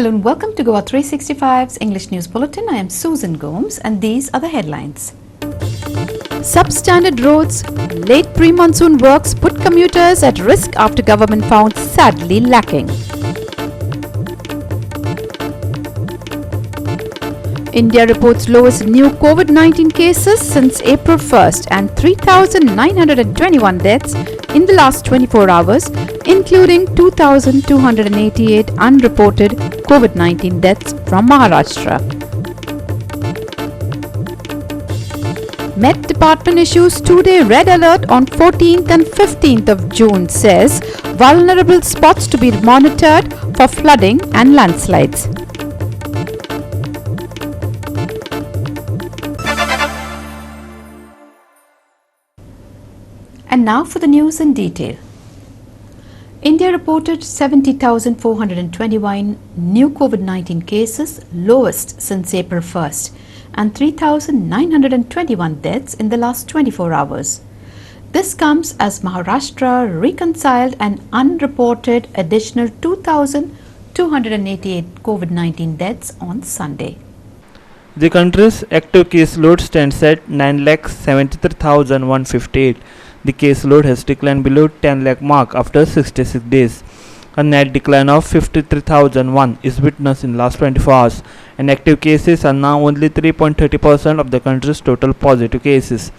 Hello and welcome to GOA 365's English News Bulletin. I am Susan Gomes and these are the headlines. Substandard roads, late pre-monsoon works put commuters at risk after government found sadly lacking. India reports lowest new COVID-19 cases since April 1st and 3,921 deaths in the last 24 hours, including 2,288 unreported COVID-19 deaths from Maharashtra. Met Department issues two-day red alert on 14th and 15th of June, says vulnerable spots to be monitored for flooding and landslides. And now for the news in detail. India reported 70,421 new COVID-19 cases, lowest since April 1st, and 3,921 deaths in the last 24 hours. This comes as Maharashtra reconciled an unreported additional 2,288 COVID-19 deaths on Sunday. The country's active case load stands at 9,73,158. The case load has declined below 10 lakh mark after 66 days. A net decline of 53,001 is witnessed in last 24 hours, and active cases are now only 3.30% of the country's total positive cases.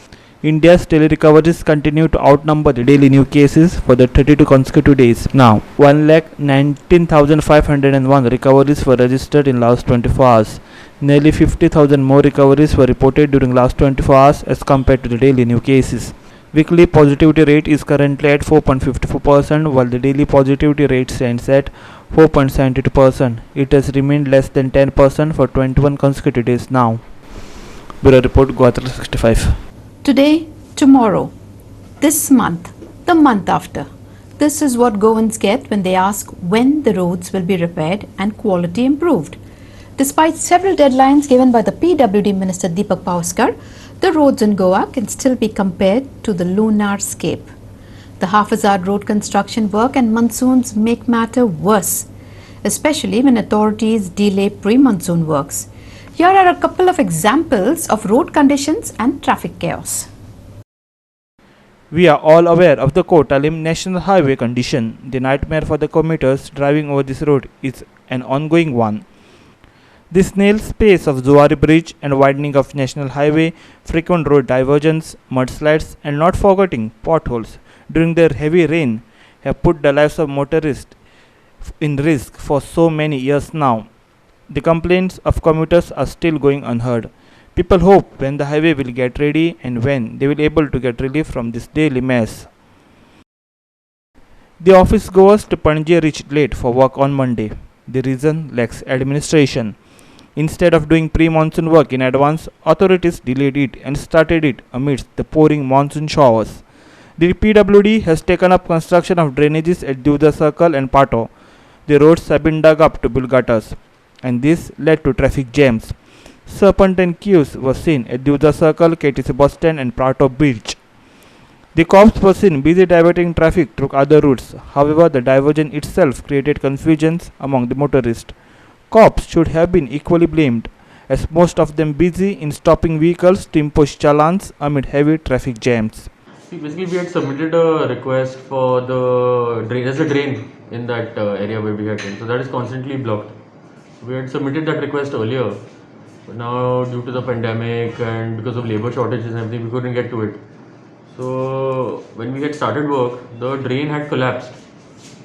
India's daily recoveries continue to outnumber the daily new cases for the 32 consecutive days. Now, 1,19,501 recoveries were registered in last 24 hours. Nearly 50,000 more recoveries were reported during last 24 hours as compared to the daily new cases. Weekly positivity rate is currently at 4.54%, while the daily positivity rate stands at 4.72%. It has remained less than 10% for 21 consecutive days now. Bureau Report, GOA 365. Today, tomorrow, this month, the month after. This is what Goans get when they ask when the roads will be repaired and quality improved. Despite several deadlines given by the PWD Minister Deepak Pavaskar, the roads in Goa can still be compared to the lunarscape. The haphazard road construction work and monsoons make matter worse, especially when authorities delay pre-monsoon works. Here are a couple of examples of road conditions and traffic chaos. We are all aware of the Kottalim National Highway condition. The nightmare for the commuters driving over this road is an ongoing one. The snail space of Zuari Bridge and widening of National Highway, frequent road diversions, mudslides and not forgetting potholes during their heavy rain have put the lives of motorists in risk for so many years now. The complaints of commuters are still going unheard. People hope when the highway will get ready and when they will be able to get relief from this daily mess. The office goers to Panaji reached late for work on Monday. The reason lacks administration. Instead of doing pre-monsoon work in advance, authorities delayed it and started it amidst the pouring monsoon showers. The PWD has taken up construction of drainages at Divda Circle and Pato. The roads have been dug up to build gutters, and this led to traffic jams. Serpentine queues were seen at Divda Circle, KTC bus stand and Pato Beach. The cops were seen busy diverting traffic through other routes. However, the diversion itself created confusions among the motorists. Cops should have been equally blamed, as most of them busy in stopping vehicles to impose challans amid heavy traffic jams. Basically, we had submitted a request for the drain. There's a drain in that area where we had drained, so that is constantly blocked. We had submitted that request earlier, but now due to the pandemic and because of labor shortages and everything, we couldn't get to it. So when we had started work, the drain had collapsed.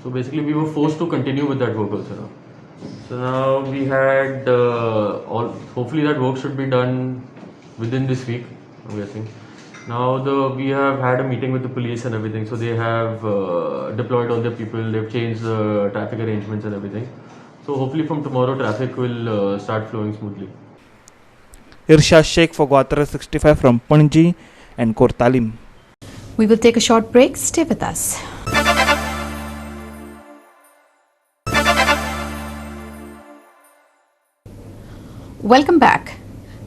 So basically, we were forced to continue with that work also now. So now we had hopefully that work should be done within this week, I'm guessing. Now we have had a meeting with the police and everything, so they have deployed all their people, they've changed the traffic arrangements and everything. So hopefully from tomorrow traffic will start flowing smoothly. Irshad Sheikh for GOA 365 from Panaji and Kottalim. We will take a short break. Stay with us. Welcome back.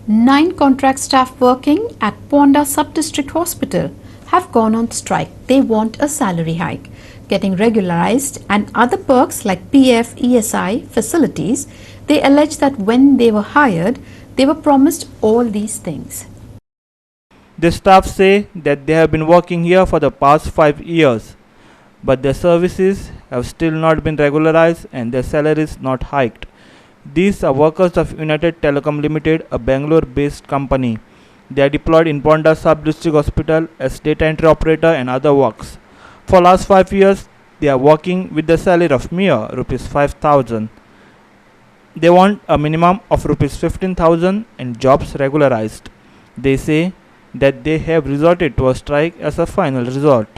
9 contract staff working at Ponda Sub-District Hospital have gone on strike. They want a salary hike, getting regularized and other perks like PF, ESI facilities They allege that when they were hired, they were promised all these things. The staff say that they have been working here for the past 5 years, but their services have still not been regularized and their salaries not hiked. These are workers of United Telecom Limited, a Bangalore-based company. They are deployed in Bonda Sub-District Hospital as data entry operator and other works. For last 5 years, they are working with the salary of mere rupees 5,000. They want a minimum of rupees 15,000 and jobs regularized. They say that they have resorted to a strike as a final resort.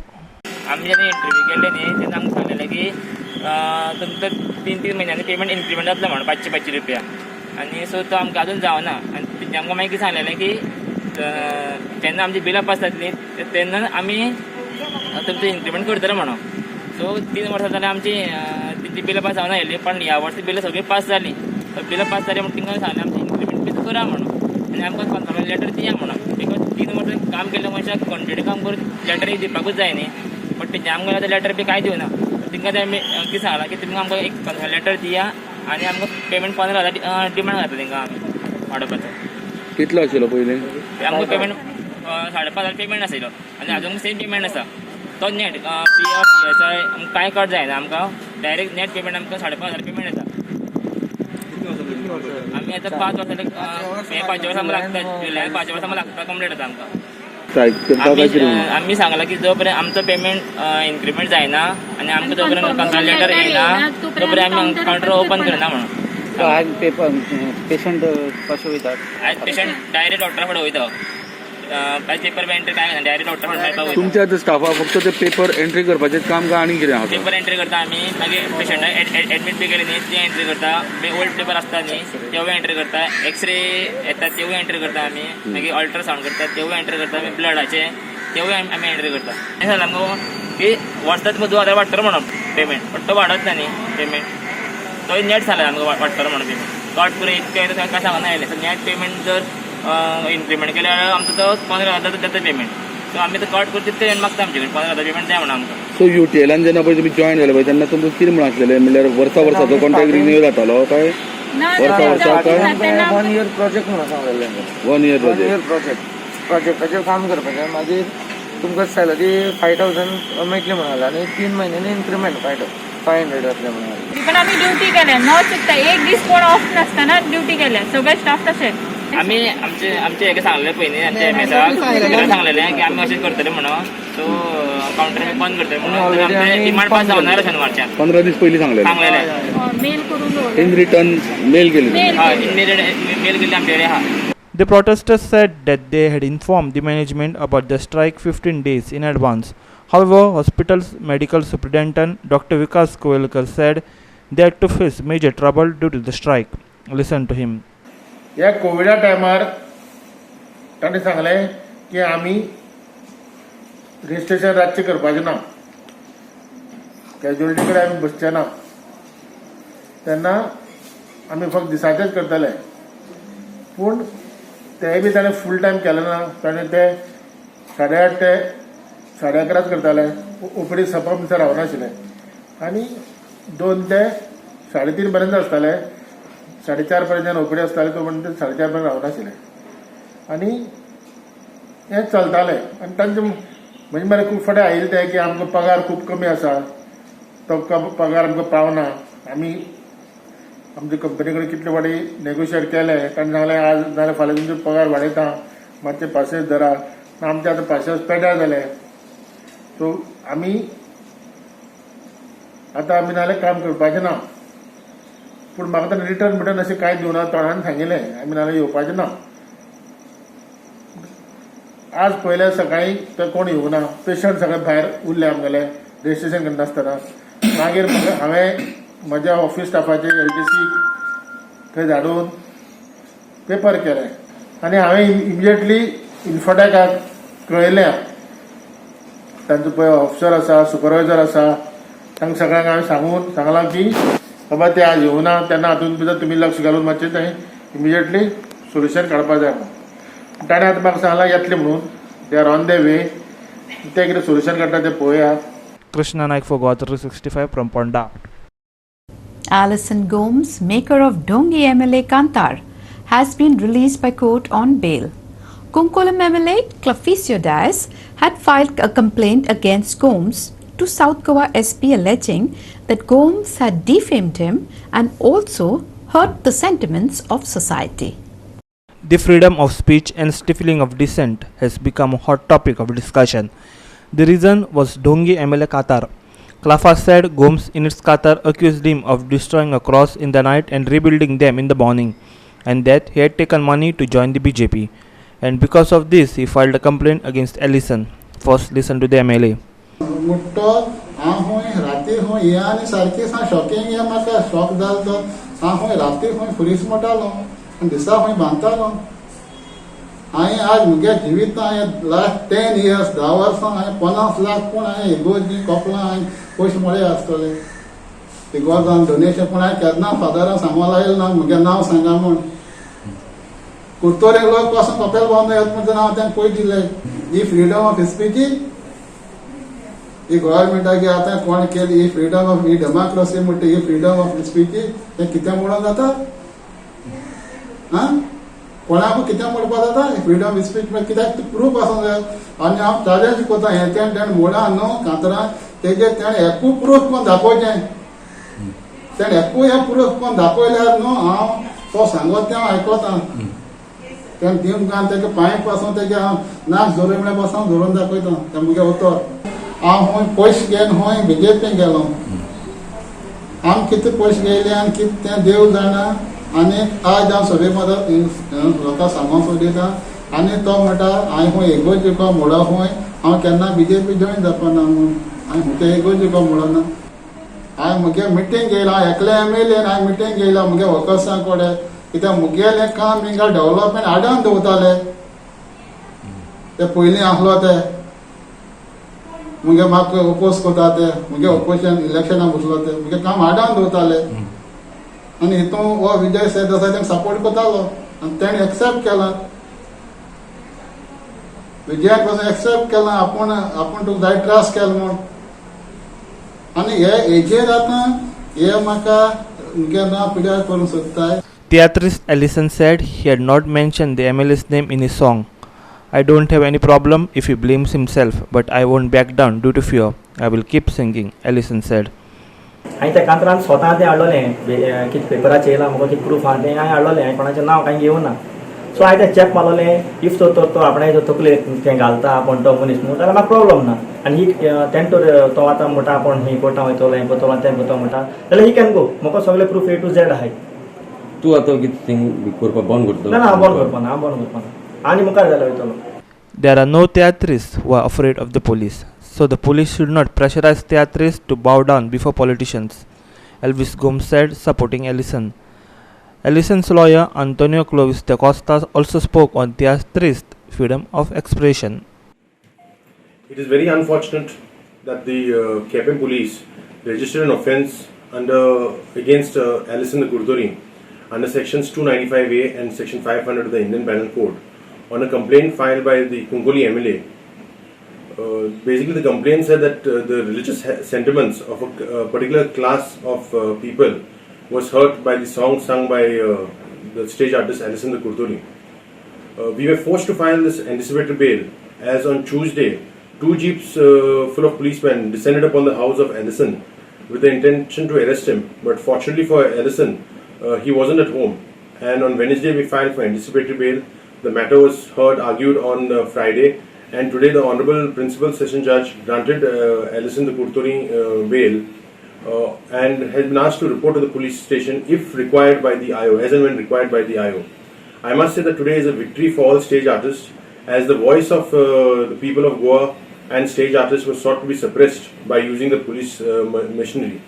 आम्ही आता interview केले न्ही तेन्ना आमकां सांगलेलें की तुमकां 3 महिन्यांनी पेमेंट इन्क्रिमेंट जातलो म्हणून 500 रुपया आनी सो तो आमकां अजून जावना आनी तेंच्यांनी आमकां मागीर सांगलेलें की जेन्ना आमची बिलां पास जातलीं तेन्ना आमी तुमचो इन्क्रिमेंट करतले म्हणून. सो 3 वर्सां जाल्यार आमची ती बिलां पास जावना आयली पण ह्या वर्सा बिलां सगळीं पास जालीं. बिलां पास जाली म्हणून तेंकां सांगलें आमची इन्क्रिमेंट बी करा म्हणून आनी आमकां कन्फर्मेशन लेटर दिया म्हणून. बिकॉज 3 वर्सां काम केल्ल्या मनशाक कंटिन्यू काम करून लेटर दिवपाकूच जाय न्ही. बट तेंचे आमकां आतां लेटर बी कांय दिवना. तेंकां ते कितें सांगलां की तुमकां आमकां एक कन्फर्मेशन लेटर दिया आनी आमकां पेमेंट 15,000 डिमांड घातला तेंकां आमी वाडोवपाचो. कितलो आशिल्लो पयलीं? आमकां पेमेंट 5,500 पेमेंट आशिल्लो आनी आजून सेम पेमेंट आसा तो नेट PF PSI आमकां कांय कट जायना. आमकां डायरेक्ट नेट पेमेंट आमकां 5,500 पेमेंट येता. आमी आतां 5 वर्सां 5 वर्सां लागता 5 वर्सां लागता कंप्लीट जाता आमकां. आमी सांगलां की जो पर्यंत आमचो पेमेंट इन्क्रिमेंट जायना आनी आमकां जो पर्यंत कन्फर्मेशन लेटर येयना तो पर्यंत आमी कावंटर ओपन करना म्हणून. पेशंट कशें वयतात? आयज पेशंट डायरेक्ट डॉक्टरा फुडें वयता. पेपर एंट्री काय ना डायरेक्ट डॉक्टर फुडें मेळपाक वयता. तुमच्या आतां स्टाफाक फक्त ते पेपर एंट्री करपाचें काम काय आनी कितें आहा? पेपर एंट्री करता आमी मागीर पेशंटाक एडमीट बी केले न्ही ते एंट्री करता. ओल्ड पेपर आसता न्ही तेवूय एंट्री करता. एक्सरे येता तेवूय एंट्री करता आमी. मागीर अल्ट्रासावंड करता तेवूय एंट्री करता. आमी ब्लडाचे तेवूय आमी एंट्री करता. हें जालें आमकां की वर्सांत तुमकां 2,000 वाडटलो म्हणून पेमेंट बट तो वाडत ना न्ही पेमेंट. तो नेट सांगला आमकां वाडटलो म्हणून पेमेंट. कट करून इतकें काय सांगना आयलें. सो नेट पेमेंट जर इन्क्रिमेंट केल्यार आमचो तो 15,000 जाता पेमेंट. सो आमी तो कट करून तितकें मागता आमचे कडेन 15,000 पेमेंट जाय म्हणून आमकां. सो युटीएलान जेन्ना पळय तुमी जॉयन जाले पळय तेन्ना तुमकां कितें म्हण आसलेलें म्हणल्यार वर्साचो कॉन्ट्रॅक्ट रिन्यू जातालो काय वर्सा काय 1 year प्रोजेक्ट म्हणून सांगलेलें. 1 year प्रोजेक्ट प्रोजेक्टाचेर काम करपाचें मागीर तुमकां सॅलरी 5,000 मेळटली म्हणाले आनी 3 महिन्यांनी इन्क्रिमेंट 500 जातले म्हणाले. पण आम्ही ड्युटी केल्या न चुकता एक दीस कोण ऑफ नासतना ड्युटी केल्या सगळे स्टाफ तशे. आमी आमचे हेका सांगलें पयलीं आमच्या एमएसाक सांगलेलें की आमी अशें करतले म्हणून. सो कावंटर आमी बंद करतले म्हणून आमचें डिमांड पास जावना शेनवारच्यान 15 दीस पयलीं सांगलेलें. मेल करून इन रिटर्न मेल केली. हय मेल केल्ली आमचे कडेन आहा. The protesters said that they had informed the management about the strike 15 days in advance. However, hospital's medical superintendent Dr. Vikas Koelkar said they had to face major trouble due to the strike. Listen to him. ह्या कोविडा टायमार ताणें सांगलें की आमी registration रातचें करपाचें ना. कॅज्युअलिटी कडेन आमी बसचे ना. तेन्ना आमी फक्त दिसाचेंच करतले. पूण तेय बी ताणें फूल टायम केलें ना. ताणें ते 8:30 ते 11:30 करताले. ओपीडी सपा म्हणसर रावनाशिल्ले आनी 2 ते 3:30 पर्यंत आसताले. 4:30 पर्यंत ओपीडी आसताले तो म्हणटा 4:30 पर्यंत रावनाशिल्ले आनी हें चलतालें. आनी तांचे म्हणजे मरे खूब फावटी आयिल्लें तें की आमकां पगार खूब कमी आसा तो पगार आमकां पावना. आमी आमचे कंपनी कडेन कितले फावटी नेगोशिएट केलें. ताणें सांगलें आज नाल्यार फाल्यां तुमचो पगार वाडयता मातशें पाशेंस धरा. आमचे आतां पाशेंस पेड्यार जाले. सो आमी नाल्यार काम करपाचें ना. पूण म्हाका ताणें रिटर्न अशें कांय दिवना. तोंडान सांगिल्लें आमी नाल्यार येवपाचें ना. आज पयल्या सकाळीं ते कोण येवना. पेशंट सगळे भायर उरले आमगेले रजिस्ट्रेशन करनासतना. मागीर हांवें म्हज्या ऑफिस स्टाफाचे LTC थंय धाडून पेपर केले आनी हांवें इमिजिएटली इन्फोटॅकाक कळयलें. तांचो पळय ऑफिसर आसा सुपरवायझर आसा तांकां सगळ्यांक हांवें सांगलां की बाबा ते आज येवना तेन्ना हातूंत भितर तुमी लक्ष घालून मातशें थंय इमिजिएटली सोल्युशन काडपाक जाय म्हणून. ताणें आतां म्हाका सांगलां येतलें म्हणून. They are on the way. ते कितें सोल्युशन काडटा तें पळोवया. Krishna Naik for GOA 365 from Ponda. Alison Gomes, maker of Dongi MLA Kantar, has been released by court on bail. Kunkulam MLA Claficio Dias had filed a complaint against Gomes to South Goa SP alleging that Gomes had defamed him and also hurt the sentiments of society. The freedom of speech and stifling of dissent has become a hot topic of discussion. The reason was Dongi MLA Qatar. Klafa said Gomes in its Qatar accused him of destroying a cross in the night and rebuilding them in the morning, and that he had taken money to join the BJP. And because of this, he filed a complaint against Alison. First, listen to the MLA. हांवें आज म्हज्या जिवितांत हांवें last 10 years 10 वर्सां हांवें 50 लाख पूण हांवें इगोर्जी कपलां हांवें पयशे मोडे आसतले इगोर्जान डोनेशन पूण हांवें केन्ना फादरान सांगो लायलें ना म्हजें नांव सांगा म्हूण कुर्तोरे लोक पासून कपेल बांदून येता म्हणटा हांव तांकां पयशे दिले ही फ्रिडम ऑफ स्पीची ही गोव्हर्मेंटाची आतां कोण केली ही फ्रिडम ऑफ ही डेमोक्रेसी म्हणटा ही फ्रिडम ऑफ स्पीची तें कितें म्हणून जाता आं कोणाक कितें म्हणपाक जाता फ्रिडम ऑफ स्पीच कित्याक प्रूफ आसूंक जाय आनी हांव चॅलेंज कोता हें तेणें म्हणा न्हू कांतरां तेजें तेणें एकूय प्रूफ कोण दाखोवचें तेणें एकूय हें प्रूफ कोण दाखयल्यार न्हू हांव तो सांगत तें हांव आयकोतां तेणें दिवंक घाल तेगे पांय पासून तेगे हांव नाक जोरयणे पासून धरून दाखयतां तें म्हजें उतर हांव खंय पयशे घेवन खंय BJP गेलो हांव कितें पयशे घेयले आनी कितें तें देव जाणा आनी आज हांव सगळे मदत लोकांक सांगोंक सोदिता आनी तो म्हणटा हांवें खंय इगोर्जी को मोडो खंय हांव केन्ना BJP जॉयन जावपाना म्हूण हांवें म्हज्या इगोर्जी को मोडना हांवें म्हगे मिटींग घेयला हांव एकले MLA हांवें मिटींग घेयला म्हगे वर्कर्सां कडेन कित्याक मुगेलें काम हिंगा डेव्हलपमेंट आडावन दवरताले ते पयलीं आसलो ते मुगे म्हाका ओपोज करता ते मुगे ओपोजिशन इलेक्शनाक बसलो ते मुगे काम आडावन दवरताले आनी हितून हो विजय सरदेसाय तांकां सपोर्ट करतालो आनी तेणें एक्सेप्ट केला विजयाक पासून एक्सेप्ट केला आपूण तुका जाय ट्रस्ट केलो म्हूण आनी हे हेजेर आतां हे म्हाका मुगे नांव पिड्यार करूंक सोदताय. Theatrist Alison said he had not mentioned the MLA's name in his song. I don't have any problem if he blames himself, but I won't back down due to fear. I will keep singing, Alison said. हांवें त्या कांतरान स्वता तें हाडलोलें कितें पेपराचेर येयलां म्हाका कितें proof आहा तें हांवें हाडलोलें हांवें कोणाचें नांव कांय घेवं ना सो हांवें तें चॅक मारलोलें इफ तो आपणें तकले तें घालता आपूण तो मनीस न्हू जाल्यार म्हाका प्रॉब्लम ना आनी ही तेणें तो आतां म्हणटा आपूण हें कोर्टां वयतलो हें करतलो तें करतलो म्हणटा जाल्यार ही कॅन गो म्हाका सगळे प्रूफ A to Z आहाय. तूं आतां कितें थिंग करपाक बंद करतलो? ना हांव बंद करपाना आनी मुखार जाल्यार वयतलो. There are no theatrists who are afraid of the police, so the police should not pressurize theatrists to bow down before politicians, Elvis Gomes said, supporting Alison. Alison's lawyer Antonio Clovis da Costa also spoke on theatrist freedom of expression. It is very unfortunate that the KPM police registered an offence against Alison Gurduri under sections 295A and section 500 of the Indian Penal Code on a complaint filed by the Kungoli MLA. Basically, the complaint said that the religious sentiments of a particular class of people was hurt by the song sung by the stage artist Alison Gurduri. We were forced to file this anticipatory bail as on Tuesday, 2 jeeps full of policemen descended upon the house of Alison with the intention to arrest him. But fortunately for Alison, he wasn't at home. And on Wednesday, we filed for anticipatory bail. The matter was heard, argued on Friday, and today the Honorable Principal Session Judge granted Alison Gurduri bail and has been asked to report to the police station if required by the IO, as and when required by the IO. I must say that today is a victory for all stage artists, as the voice of the people of Goa and stage artists was sought to be suppressed by using the police machinery.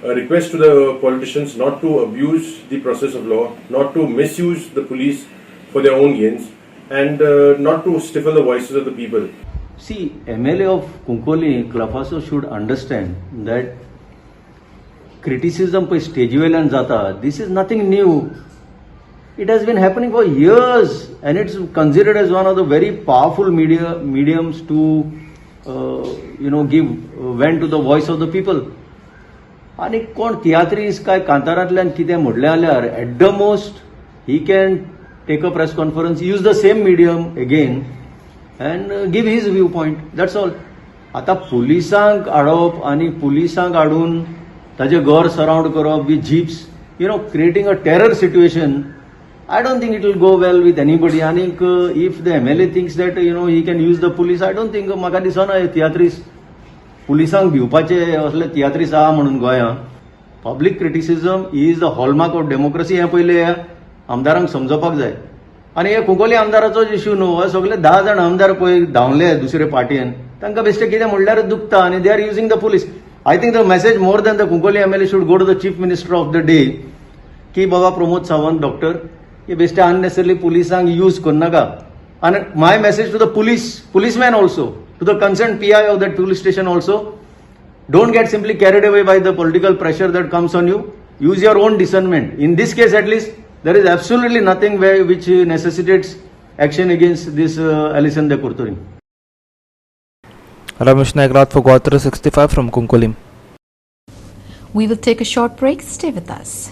A request to the politicians not to abuse the process of law, not to misuse the police for their own gains, and not to stifle the voices of the people. See, MLA of Kunkoli Klafaso should understand that criticism by stage and jata, this is nothing new. It has been happening for years, and it's considered as one of the very powerful mediums to give vent to the voice of the people. आनी कोण तियात्रीस काय कांतारांतल्यान कितें म्हणलें जाल्यार at the most he can take a press conference, use the same medium again and give his view point, that's all. आतां पुलिसांक हाडप आनी पुलिसांक हाडून ताजें घर सरावंड करप with jeeps, creating a terror situation, I don't think it will go well with anybody. Anik, if the MLA thinks that he can use the police, I don't think म्हाका दिसना तियात्रीस पुलिसांक भिवपाचे असले तियात्रीस आहा म्हणून गोंयांत. Public criticism is the hallmark of democracy हे पयले आमदारांक समजपाक जाय. आनी हे कुंकोली आमदाराचो इश्यू न्हू, हे सगळे 10 जाण आमदार पळय धांवले दुसरे पार्टीन, तांकां बेश्टे कितें म्हणल्यार दुखता आनी they are using the police. I think the message more than the Cuncolim MLA should go to the chief minister of the day की बाबा प्रमोद सावंत डॉक्टर हे बेश्टे अननेसेसरली पुलिसांक यूज करनाका. आनी my message to the policeman also, to the concerned PI of that police station also, don't get simply carried away by the political pressure that comes on you. Use your own discernment. In this case at least, there is absolutely nothing which necessitates action against this Alison de Kurturi. Ramesh Naik for GOA 365 from Kunkolim. We will take a short break. Stay with us.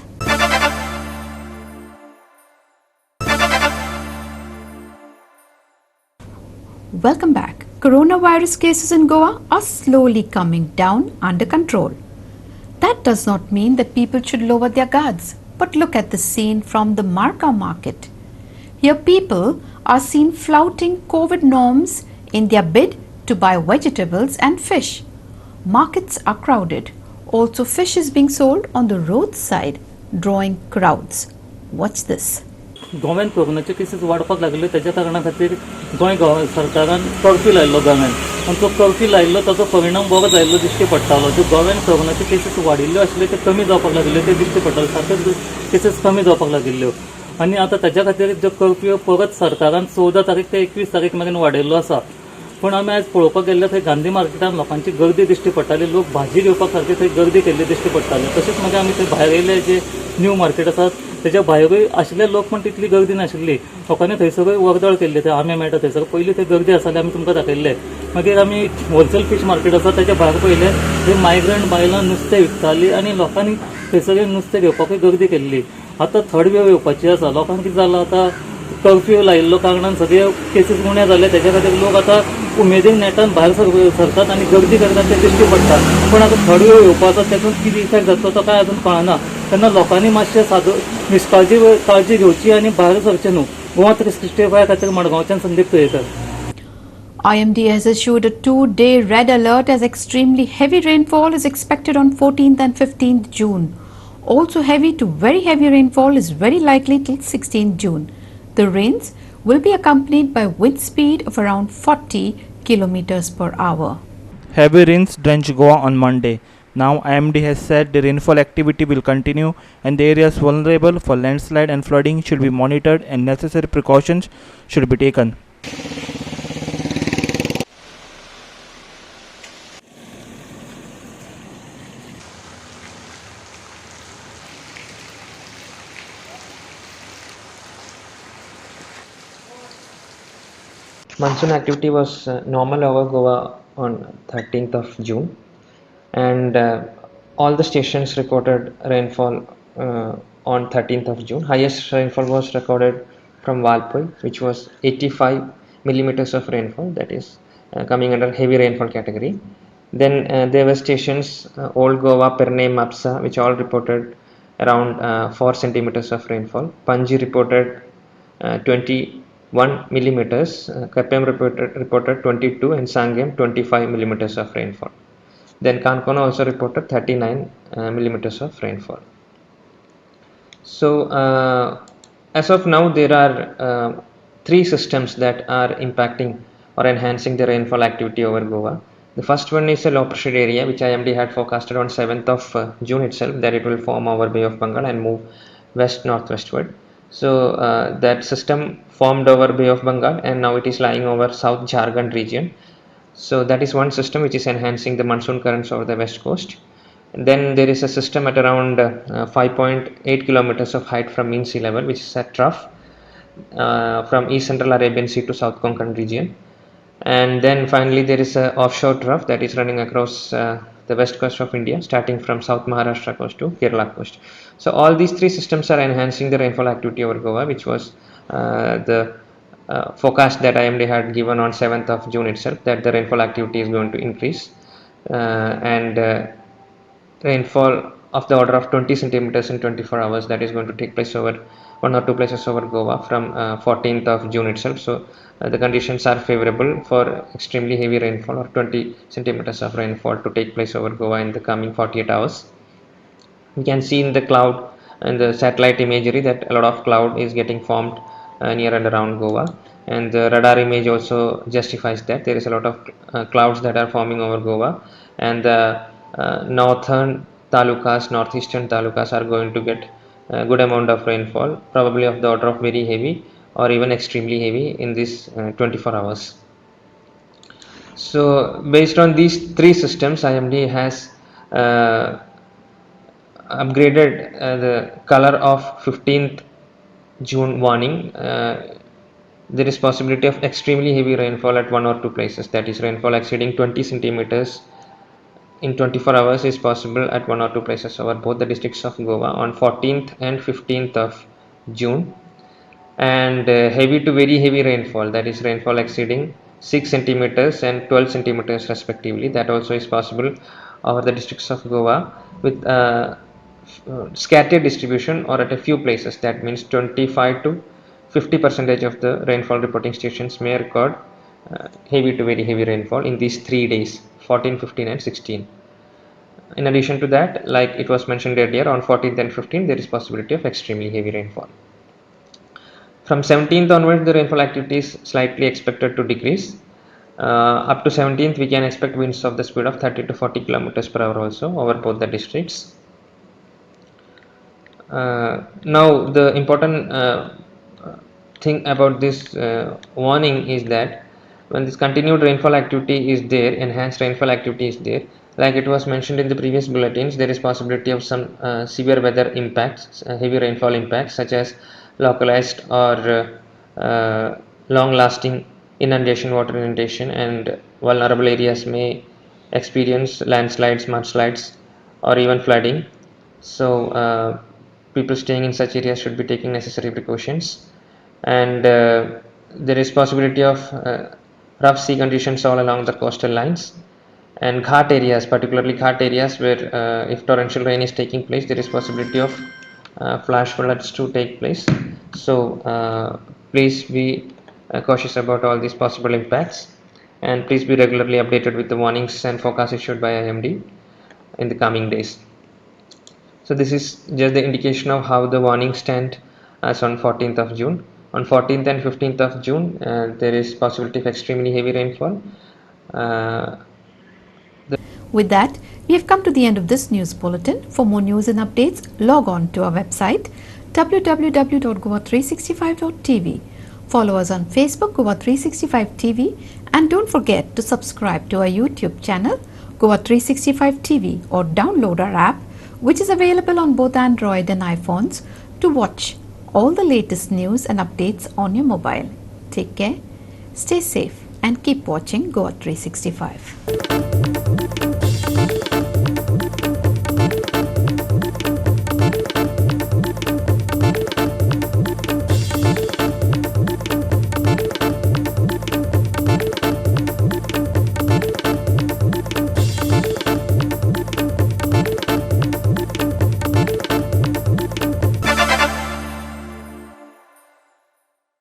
Welcome back. Coronavirus cases in Goa are slowly coming down under control. That does not mean that people should lower their guards, but look at the scene from the Marka market. Here people are seen flouting COVID norms in their bid to buy vegetables and fish. Markets are crowded. Also, fish is being sold on the roadside, drawing crowds. Watch this. गोव्यान कोरोनाचे cases वाडपाक लागले, त्याच्या कारणा खातीर गोंय सरकारान curfew लायिल्लो गोव्यान, आनी तो कर्फ्यू लायिल्लो ताचो परिणाम बरो जाल्लो दिश्टी पडटालो. ज्यो गोव्यान कोरोनाचे केसीस वाडिल्ल्यो आशिल्ल्यो ते कमी जावपाक लागले, ते दिश्टी पडटाले, सारकेच केसीस कमी जावपाक लागिल्ल्यो. आनी आतां ताच्या खातीर जो कर्फ्यू परत सरकारान 14 तारीख ते 21 तारीख मेरेन वाडयल्लो आसा. पूण आमी आयज पळोवपाक गेल्ले थंय गांधी मार्केटान लोकांची गर्दी दिश्टी पडटाली, लोक भाजी घेवपाक सारके थंय गर्दी केल्ली दिश्टी पडटाली. तशेंच मागीर आमी थंय भायर येयले जे न्यू मार्केट आसा तेच्या भायरूय आशिल्ले लोक पण तितली गर्दी नाशिल्ली. लोकांनी थंय सगळी वर्दळ केल्ली, थंय आंबे मेळटा थंयसर पयलीं थंय गर्दी आसली, आमी तुमकां दाखयल्ले. मागीर आमी होलसेल फीश मार्केट आसा तेच्या भायर पळयलें, थंय मायग्रंट बायलां नुस्तें विकतालीं आनी लोकांनी थंय सगळें नुस्तें घेवपाकूय गर्दी केल्ली. आतां थर्ड वेव येवपाची आसा, लोकांक कितें जालां आतां कर्फ्यू लायिल्लो कारणान सगळे केसीस उणे जाले, तेच्या खातीर लोक आतां उमेदीन नेटान भायर सरतात आनी गर्दी करतात ते दिश्टी पडटा. पूण आतां थर्ड वेव येवपाचो तातूंत कितें इफेक्ट जातलो तो काय अजून कळना. तेन्ना लोकांनी मातशें काळजी घेवची आनी भायर सरचें न्हू. गोवा 365 खातीर मडगांवच्यान Sandeep Talekar. IMD has issued a 2-day red alert as extremely heavy rainfall is expected on 14th and 15th June. Also heavy to very heavy rainfall is very likely till 16th June. The rains will be accompanied by wind speed of around 40 kilometers per hour. Heavy rains drench Goa on Monday. Now IMD has said the rainfall activity will continue and the areas vulnerable for landslide and flooding should be monitored and necessary precautions should be taken. Monsoon activity was normal over Goa on 13th of June, and all the stations reported rainfall on 13th of June. Highest rainfall was recorded from Valpoi, which was 85 millimeters of rainfall, that is coming under heavy rainfall category. Then there were stations Old Goa, Perne, Mapsa, which all reported around 4 centimeters of rainfall. Panji reported 21 millimeters, Kapem reported 22, and Sangam 25 millimeters of rainfall. Then Kankona also reported 39 millimeters of rainfall. So as of now there are 3 systems that are impacting or enhancing the rainfall activity over Goa. The first one is a low pressure area which IMD had forecasted on 7th of June itself, that it will form over Bay of Bengal and move west northwestward. So that system formed over Bay of Bengal and now it is lying over South Jharkhand region. So that is one system which is enhancing the monsoon currents over the west coast. And then there is a system at around 5.8 kilometers of height from mean sea level, which is at trough from East Central Arabian Sea to South Konkan region. And then finally there is a offshore trough that is running across the west coast of India, starting from South Maharashtra coast to Kerala coast. So all these three systems are enhancing the rainfall activity over Goa, which was the forecast that IMD had given on 7th of June itself, that the rainfall activity is going to increase, and rainfall of the order of 20 centimeters in 24 hours, that is going to take place over one or two places over Goa from 14th of June itself. So the conditions are favorable for extremely heavy rainfall or 20 centimeters of rainfall to take place over Goa in the coming 48 hours. We can see in the cloud and the satellite imagery that a lot of cloud is getting formed near and around Goa, and the radar image also justifies that there is a lot of clouds that are forming over Goa, and the northern talukas, northeastern talukas are going to get a good amount of rainfall, probably of the order of very heavy or even extremely heavy in this 24 hours. So based on these three systems, IMD has upgraded the color of 15th June warning. There is possibility of extremely heavy rainfall at one or two places, that is rainfall exceeding 20 centimeters in 24 hours is possible at one or two places over both the districts of Goa on 14th and 15th of June, and heavy to very heavy rainfall, that is rainfall exceeding 6 centimeters and 12 centimeters respectively, that also is possible over the districts of Goa with scattered distribution or at a few places. That means 25 to 50% of the rainfall reporting stations may record heavy to very heavy rainfall in these 3 days, 14, 15 and 16. In addition to that, like it was mentioned earlier, on 14th and 15th there is possibility of extremely heavy rainfall. From 17th onwards, the rainfall activity is slightly expected to decrease. Up to 17th, we can expect winds of the speed of 30 to 40 kilometers per hour also over both the districts. Now, the important thing about this warning is that when this continued rainfall activity is there, enhanced rainfall activity is there, like it was mentioned in the previous bulletins, there is possibility of some severe weather impacts, heavy rainfall impacts such as localized or long lasting inundation, water inundation, and vulnerable areas may experience landslides, mudslides, or even flooding. So people staying in such areas should be taking necessary precautions, and there is possibility of rough sea conditions all along the coastal lines and ghat areas, particularly ghat areas where if torrential rain is taking place, there is possibility of flash floods to take place. So please be cautious about all these possible impacts, and please be regularly updated with the warnings and forecasts issued by IMD in the coming days. So this is just the indication of how the warnings stand as on 14th of June. On 14th and 15th of June, there is possibility of extremely heavy rainfall. With that, we have come to the end of this news bulletin. For more news and updates, log on to our website www.goa365.tv. Follow us on Facebook, Goa365 TV, and don't forget to subscribe to our YouTube channel, Goa365 TV, or download our app, which is available on both Android and iPhones, to watch all the latest news and updates on your mobile. Take care, stay safe, and keep watching Goa365.